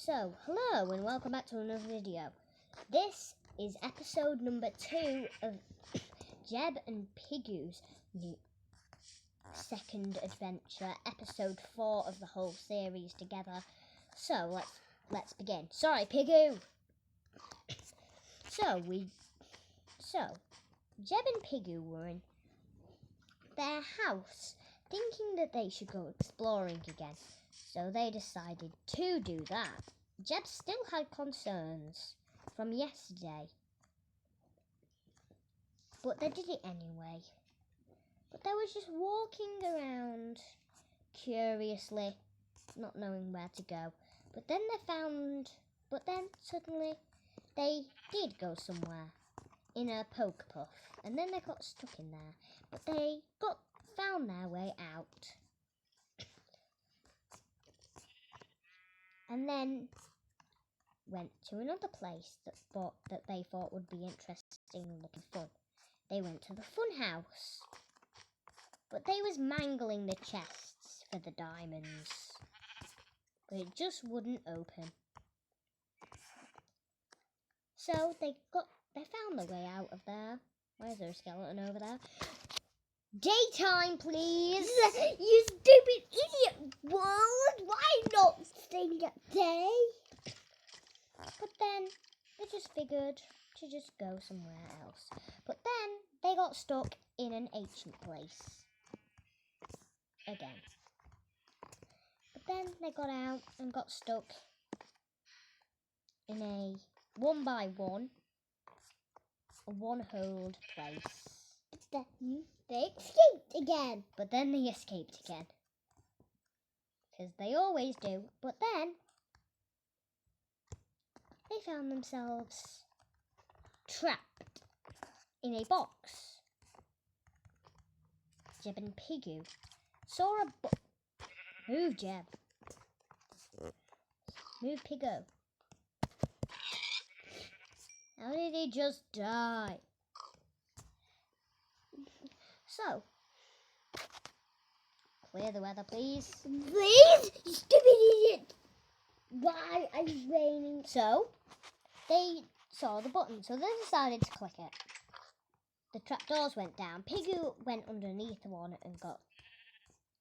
So, hello and welcome back to another video. This is episode number 2 of Jeb and Pigu's new second adventure, episode 4 of the whole series together. So, let's begin. Sorry, Pigu! So, Jeb and Pigu were in their house, thinking that they should go exploring again. So they decided to do that. Jeb still had concerns from yesterday, but they did it anyway. But they were just walking around curiously, not knowing where to go. But then suddenly they did go somewhere in a poke puff, and then they got stuck in there. But they found their way out. And then went to another place that they thought would be interesting and looking fun. They went to the fun house, but they was mangling the chests for the diamonds, but it just wouldn't open. So they found their way out of there. Why is there a skeleton over there? Daytime, please! You stupid idiot world! Why not staying at day? But then they just figured to just go somewhere else. But then they got stuck in an ancient place again. But then they got out and got stuck in a one-hold place. But then they escaped again. But then they escaped again. Because they always do. But then they found themselves trapped in a box. Jeb and Pigu saw a box. Move, Jeb. Move, Pigu. How did he just die? So, clear the weather, please. Please, you stupid idiot! Why are you raining? So, they saw the button, so they decided to click it. The trapdoors went down. Pigu went underneath one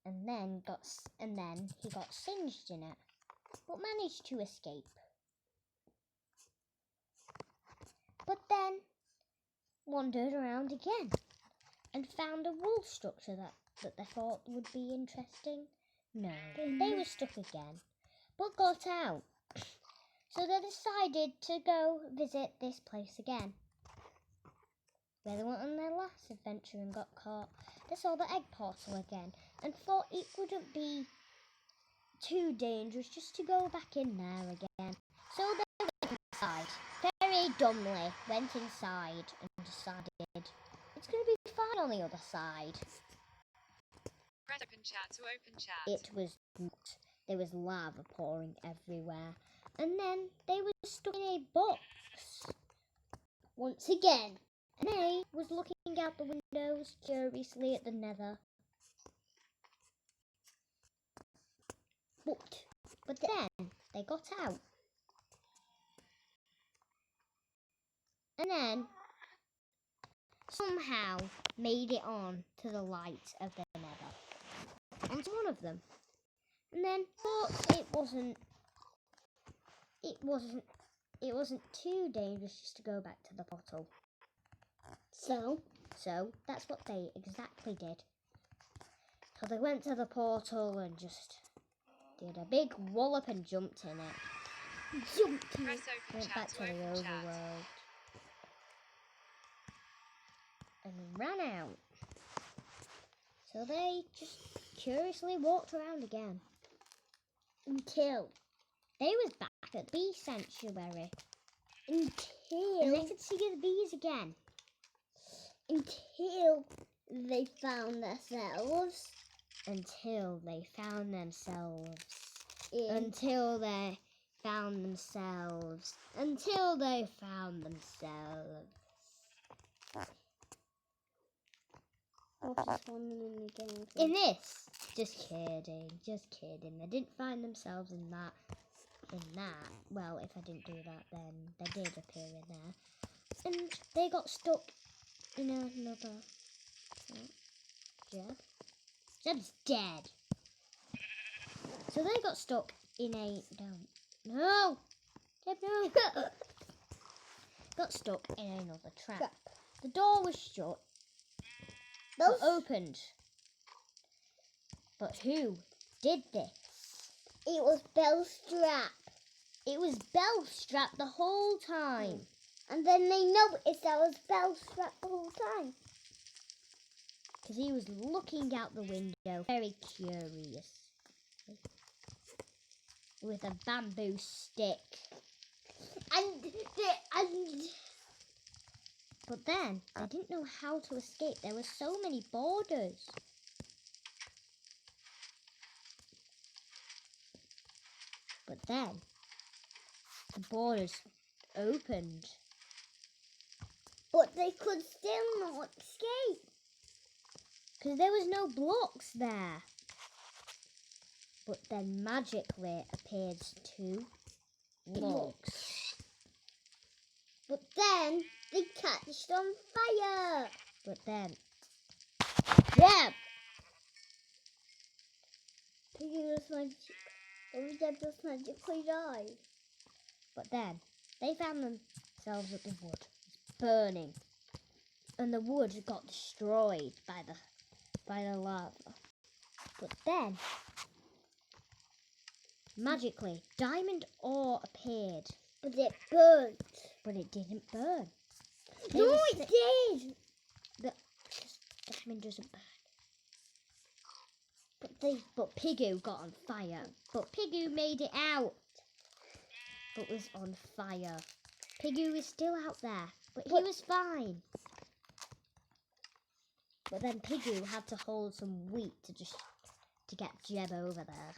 and then he got singed in it, but managed to escape. But then wandered around again and found a wool structure that they thought would be interesting. No, they were stuck again, but got out. So they decided to go visit this place again, where they went on their last adventure and got caught. They saw the egg portal again and thought it wouldn't be too dangerous just to go back in there again. So they went inside. Very dumbly went inside and decided it's going to be fine on the other side. Press open chat to open chat. It was not. There was lava pouring everywhere. And then they were stuck in a box once again. And they was looking out the windows curiously at the nether. But then they got out. And then somehow made it on to the light of the nether. Onto one of them. And then thought it wasn't too dangerous just to go back to the portal. So that's what they exactly did. So they went to the portal and just did a big wallop and jumped in it. Press open Went chat back to to the open chat. overworld. And ran out. So they just curiously walked around again. Until they was back at the bee sanctuary. And they could see the bees again. Until they found themselves. Until they found themselves. What's one in the game? In this. Just kidding. They didn't find themselves in that. in that. Well, if I didn't do that, then they did appear in there. And they got stuck in another... Jeb? Jeb's dead. So they got stuck in a... No! Jeb, no! Got stuck in another trap. The door was shut, but opened. But who did this? It was Bellstrap. It was Bellstrap the whole time. And then they noticed that was Bellstrap the whole time. Because he was looking out the window, very curious. With a bamboo stick. But then, they didn't know how to escape. There were so many borders. But then, the borders opened. But they could still not escape. Because there was no blocks there. But then magically appeared 2 blocks. But then they catched on fire. But then, Jeb! Pigo just magically died. But then, they found themselves at the wood. It's burning. And the wood got destroyed by the lava. But then, magically, diamond ore appeared. But it burnt. But it didn't burn. No, it did. The diamond doesn't burn. But Pigu got on fire. But Pigu made it out. But was on fire. Pigu is still out there. But he was fine. But then Pigu had to hold some wheat to get Jeb over there.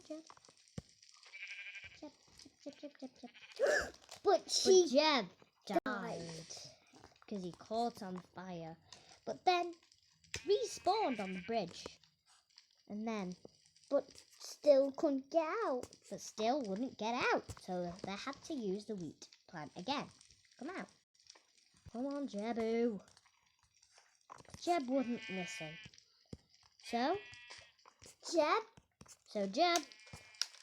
Jeb. But Jeb died because he caught on fire. But then respawned on the bridge. And then, but still couldn't get out. But still wouldn't get out. So they had to use the wheat plant again. Come out. Come on, Jebu. Jeb wouldn't listen. So Jeb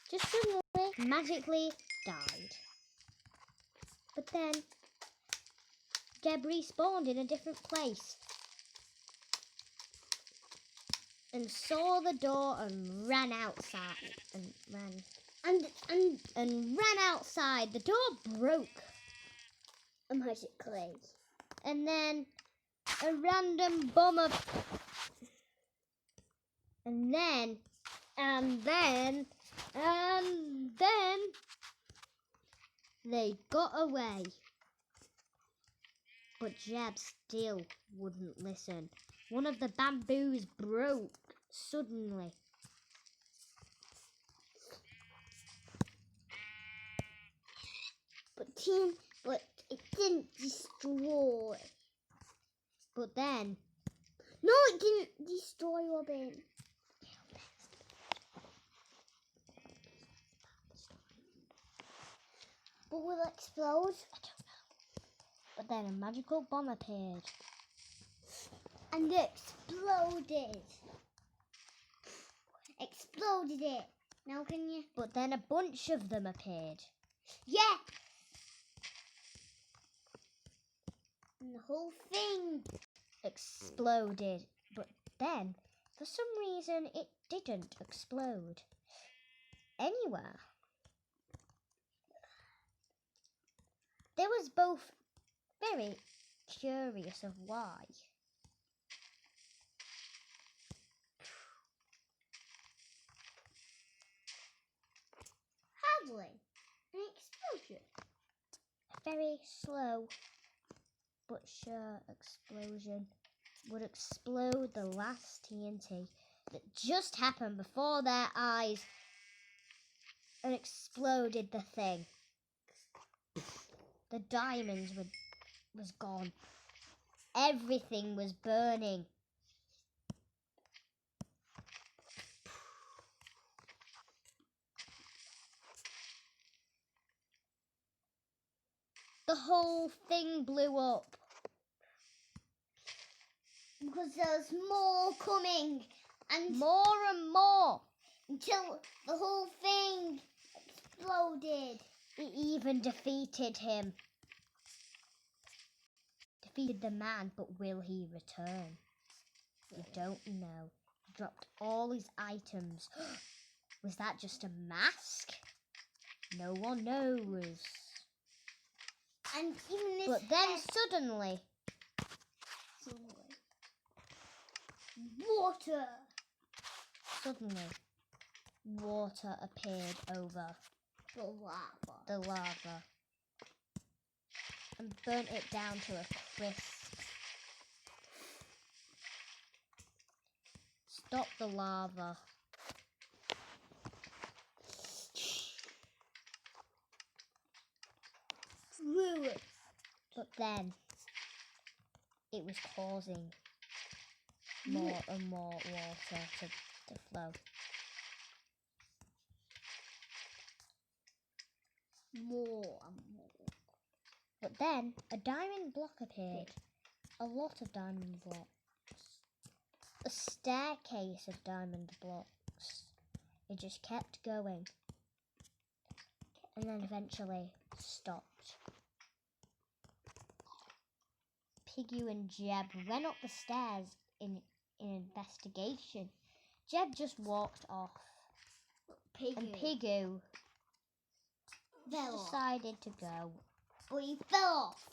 just suddenly, magically died. But then, Jeb respawned in a different place. And saw the door and ran outside. And ran outside. The door broke. Magically. And then a random bomb of... And then they got away. But Jeb still wouldn't listen. One of the bamboos broke suddenly. But it didn't destroy. But then... No, it didn't destroy, Robin. But will it explode? I don't know. But then a magical bomb appeared. And it exploded. Exploded it. Now can you... But then a bunch of them appeared. Yeah. And the whole thing exploded. But then, for some reason, it didn't explode anywhere. They was both very curious of why. Hardly an explosion. A very slow but sure explosion would explode the last TNT that just happened before their eyes and exploded the thing. The diamonds was gone. Everything was burning. the whole thing blew up. Because there's more coming. And More. until the whole thing exploded. It even defeated him. Defeated the man, but will he return? We don't know. He dropped all his items. Was that just a mask? No one knows. And even this But then head- suddenly, water water appeared over the lava. the lava and burnt it down to a crisp. Stop the lava. Through it. But then it was causing more and more water to flow. More and more. But then a diamond block appeared. A lot of diamond blocks. A staircase of diamond blocks. It just kept going. And then eventually stopped. Pigu and Jeb went up the stairs in investigation. Jeb just walked off. And Pigu fell off. decided to go. But he fell off.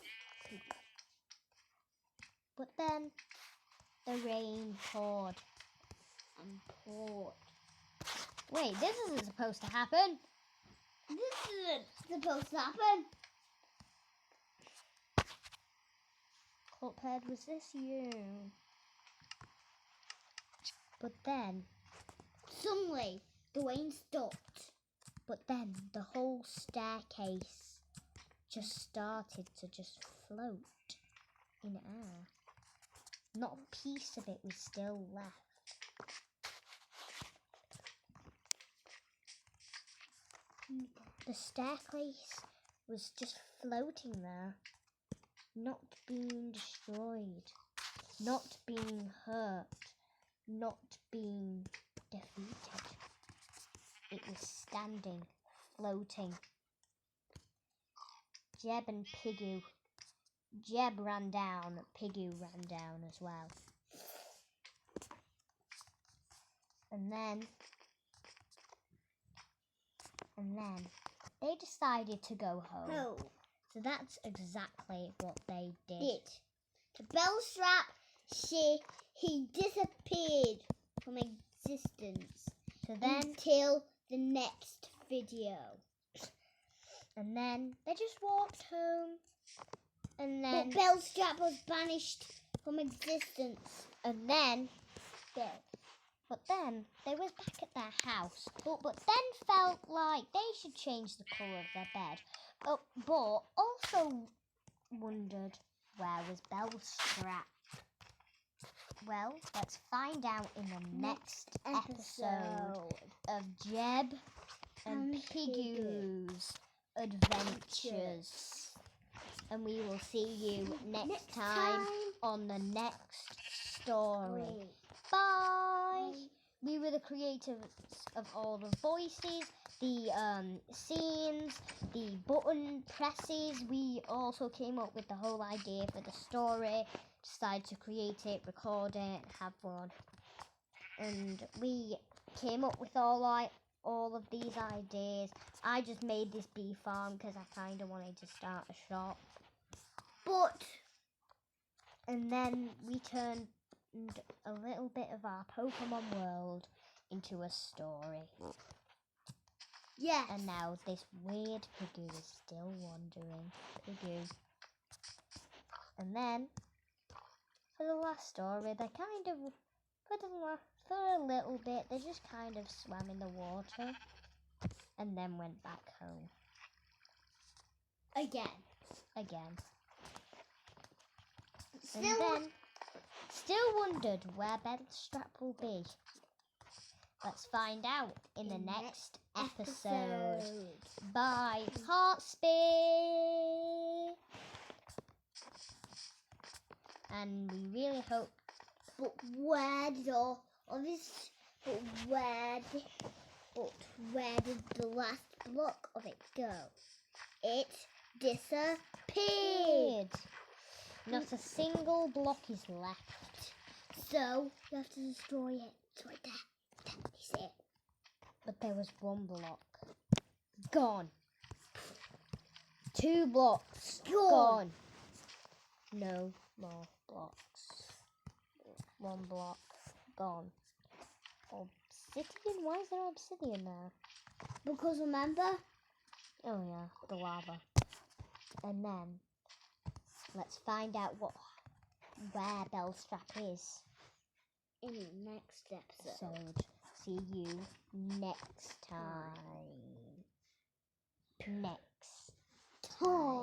But then the rain poured. And poured. Wait, this isn't supposed to happen. This isn't supposed to happen. Cuphead, was this you? But then Suddenly, the rain stopped. But then the whole staircase just started to just float in air. Not a piece of it was still left. The staircase was just floating there, not being destroyed, not being hurt, not being defeated. It was standing, floating. Jeb and Pigu. Jeb ran down, Pigu ran down as well. And then they decided to go home. Oh, So that's exactly what they did. the bell strap, he disappeared from existence So then, until the next video. and then they just walked home. And then, But Bellstrap was banished from existence. and then, Dead. but then they was back at their house. But then felt like they should change the colour of their bed. But also wondered, where was Bellstrap? Well, let's find out in the next episode of Jeb and Pigu's adventures. And we will see you next time on the next story. Bye! We were the creators of all the voices, the scenes, the button presses. We also came up with the whole idea for the story, decided to create it, record it, have fun. And we came up with all of these ideas. I just made this bee farm because I kind of wanted to start a shop. And then we turned a little bit of our Pokemon world into a story. Yes. And now this weird Pigu is still wandering. Pigu. And then, for the last story, they kind of, for a little bit, they just kind of swam in the water. And then went back home. Again. And then, still wondered where Bellstrap will be. Let's find out in the In next next episode. Bye, Heartspit. And we really hope. But where did where did the last block of it go? It disappeared. Not a single block is left. So you have to destroy it. It's right there. You see it? But there was one block. Gone. 2 blocks. Gone. No more blocks. 1 block. Gone. Obsidian? Why is there obsidian there? Because remember? Oh yeah, the lava. And then let's find out where Bellstrap is. In the next episode. So see you next time. Next time.